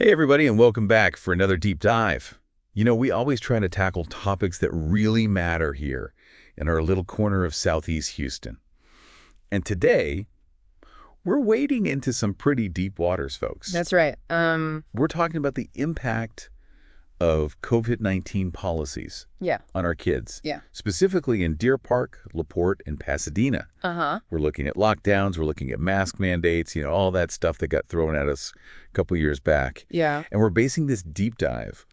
Hey, everybody, and welcome back for another deep dive. We always try to tackle topics that really matter here in our little corner of Southeast Houston. And today, we're wading into some pretty deep waters, folks. That's right. We're talking about the impact of COVID-19 policies Yeah. on our kids, Yeah. specifically in Deer Park, LaPorte, and Pasadena. Uh-huh. We're looking at lockdowns, we're looking at mask mandates, all that stuff that got thrown at us a couple years back. Yeah. And we're basing this deep dive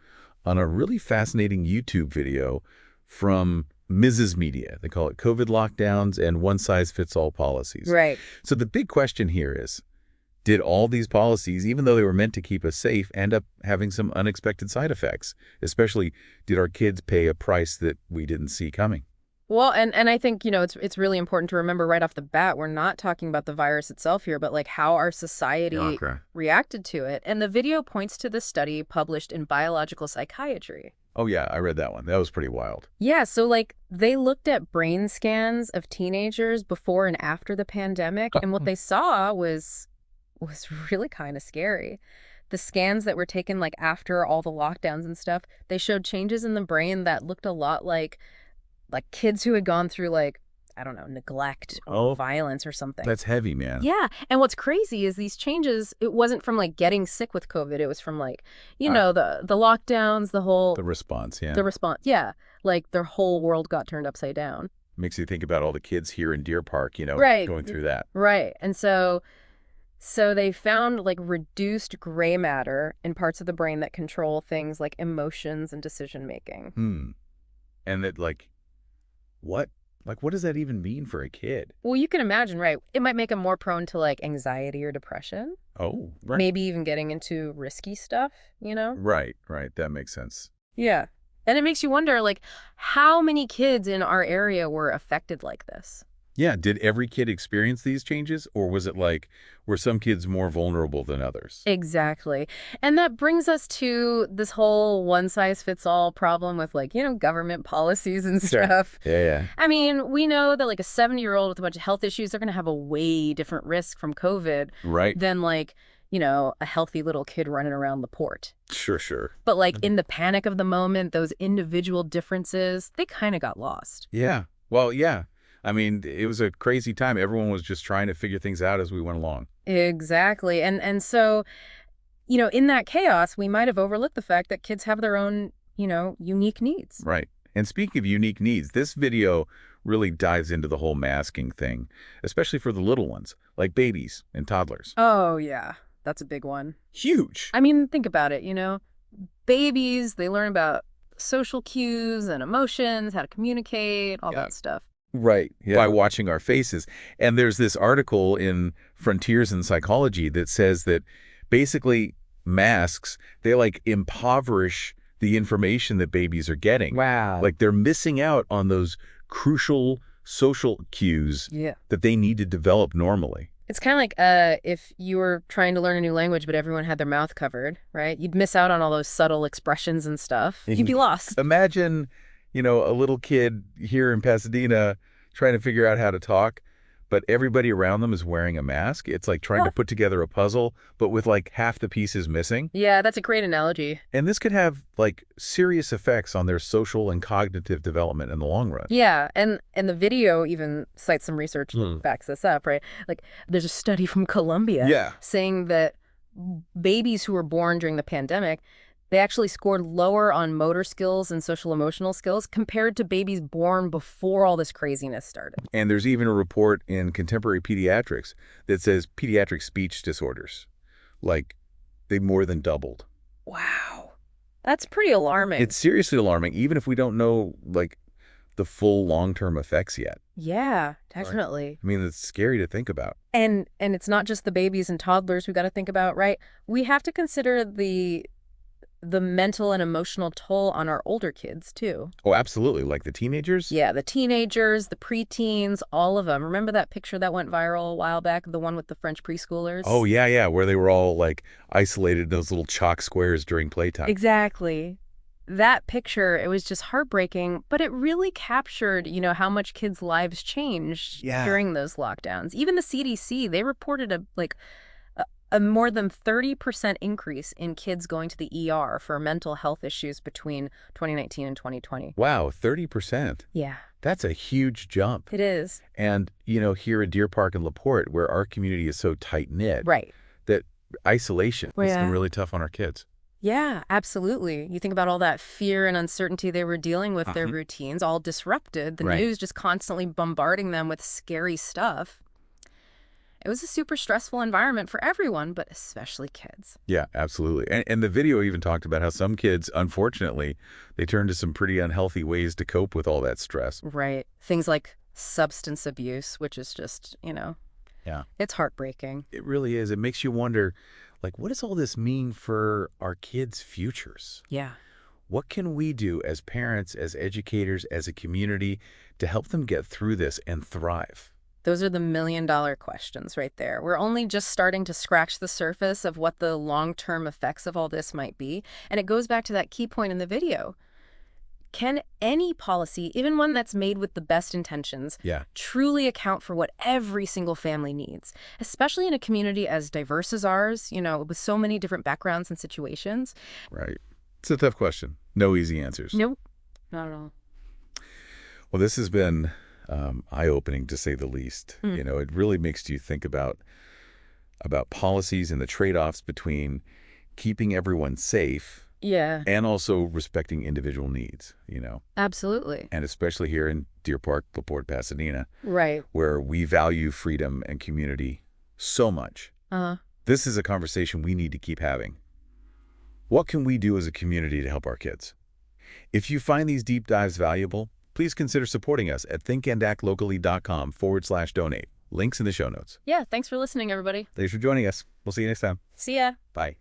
on a really fascinating YouTube video from Mrs. Media. They call it COVID Lockdowns and One-Size-Fits-All Policies. Right. So the big question here is, did all these policies, even though they were meant to keep us safe, end up having some unexpected side effects? Especially, did our kids pay a price that we didn't see coming? Well, and I think, it's really important to remember right off the bat, we're not talking about the virus itself here, but like how our society Okay. reacted to it. And the video points to this study published in Biological Psychiatry. Oh, yeah, I read that one. That was pretty wild. Yeah, so like they looked at brain scans of teenagers before and after the pandemic, and what they saw was really kind of scary. The scans that were taken like after all the lockdowns and stuff, they showed changes in the brain that looked a lot like kids who had gone through like, I don't know, neglect or violence or something. That's heavy, man. Yeah. And what's crazy is these changes, it wasn't from like getting sick with COVID. It was from like, the lockdowns, The response, yeah. the response. Yeah. Like their whole world got turned upside down. Makes you think about all the kids here in Deer Park, Right. going through that. Right. And so they found like reduced gray matter in parts of the brain that control things like emotions and decision making. And that, what does that even mean for a kid? Well, you can imagine, right? It might make them more prone to like anxiety or depression. Oh, right. Maybe even getting into risky stuff, Right. That makes sense. Yeah. And it makes you wonder, like, how many kids in our area were affected like this? Yeah, did every kid experience these changes, or was it were some kids more vulnerable than others? Exactly. And that brings us to this whole one-size-fits-all problem with government policies and stuff. Yeah. I mean, we know that like a 70-year-old with a bunch of health issues, they're going to have a way different risk from COVID Right. than a healthy little kid running around LaPorte. Sure. But in the panic of the moment, those individual differences, they kind of got lost. Yeah. Well, yeah. I mean, it was a crazy time. Everyone was just trying to figure things out as we went along. Exactly. And so, in that chaos, we might have overlooked the fact that kids have their own, unique needs. Right. And speaking of unique needs, this video really dives into the whole masking thing, especially for the little ones, like babies and toddlers. Oh, yeah. That's a big one. Huge. I mean, think about it, babies, they learn about social cues and emotions, how to communicate, all that stuff. Right. Yeah. By watching our faces. And there's this article in Frontiers in Psychology that says that basically masks, they impoverish the information that babies are getting. Wow. They're missing out on those crucial social cues that they need to develop normally. It's kind of like if you were trying to learn a new language, but everyone had their mouth covered, right? You'd miss out on all those subtle expressions and stuff. You'd be lost. Imagine, a little kid here in Pasadena trying to figure out how to talk, but everybody around them is wearing a mask. It's like trying to put together a puzzle, but with half the pieces missing. Yeah, that's a great analogy. And this could have serious effects on their social and cognitive development in the long run. Yeah, and the video even cites some research that backs this up, right? There's a study from Colombia saying that babies who were born during the pandemic, they actually scored lower on motor skills and social emotional skills compared to babies born before all this craziness started. And there's even a report in Contemporary Pediatrics that says pediatric speech disorders, they more than doubled. Wow. That's pretty alarming. It's seriously alarming, even if we don't know, the full long-term effects yet. Yeah, definitely. Right? I mean, it's scary to think about. And it's not just the babies and toddlers we got to think about, right? We have to consider the mental and emotional toll on our older kids, too. Oh, absolutely. Like the teenagers? Yeah, the teenagers, the preteens, all of them. Remember that picture that went viral a while back, the one with the French preschoolers? Oh, yeah, where they were all, isolated in those little chalk squares during playtime. Exactly. That picture, it was just heartbreaking, but it really captured, how much kids' lives changed during those lockdowns. Even the CDC, they reported A more than 30% increase in kids going to the ER for mental health issues between 2019 and 2020. Wow, 30%. Yeah, That's a huge jump. it is. And, here at Deer Park and LaPorte, where our community is so tight-knit, Right. that isolation Well, has been yeah. really tough on our kids. Yeah, absolutely. You think about all that fear and uncertainty they were dealing with, their routines all disrupted, the Right. news just constantly bombarding them with scary stuff. It was a super stressful environment for everyone, but especially kids. Yeah, absolutely. And the video even talked about how some kids, unfortunately, they turn to some pretty unhealthy ways to cope with all that stress. Right. Things like substance abuse, which is just, Yeah. it's heartbreaking. It really is. It makes you wonder, what does all this mean for our kids' futures? Yeah. What can we do as parents, as educators, as a community to help them get through this and thrive? Those are the million-dollar questions right there. We're only just starting to scratch the surface of what the long-term effects of all this might be. And it goes back to that key point in the video. Can any policy, even one that's made with the best intentions, Yeah. truly account for what every single family needs, especially in a community as diverse as ours, with so many different backgrounds and situations? Right. It's a tough question. No easy answers. Nope, not at all. Well, this has been eye-opening, to say the least. It really makes you think about policies and the trade-offs between keeping everyone safe Yeah, and also respecting individual needs, absolutely. and especially here in Deer Park, LaPorte, Pasadena, Right. where we value freedom and community so much. Uh-huh. This is a conversation we need to keep having. What can we do as a community to help our kids? If you find these deep dives valuable, please consider supporting us at thinkandactlocally.com/donate. Links in the show notes. Yeah, thanks for listening, everybody. Thanks for joining us. We'll see you next time. See ya. Bye.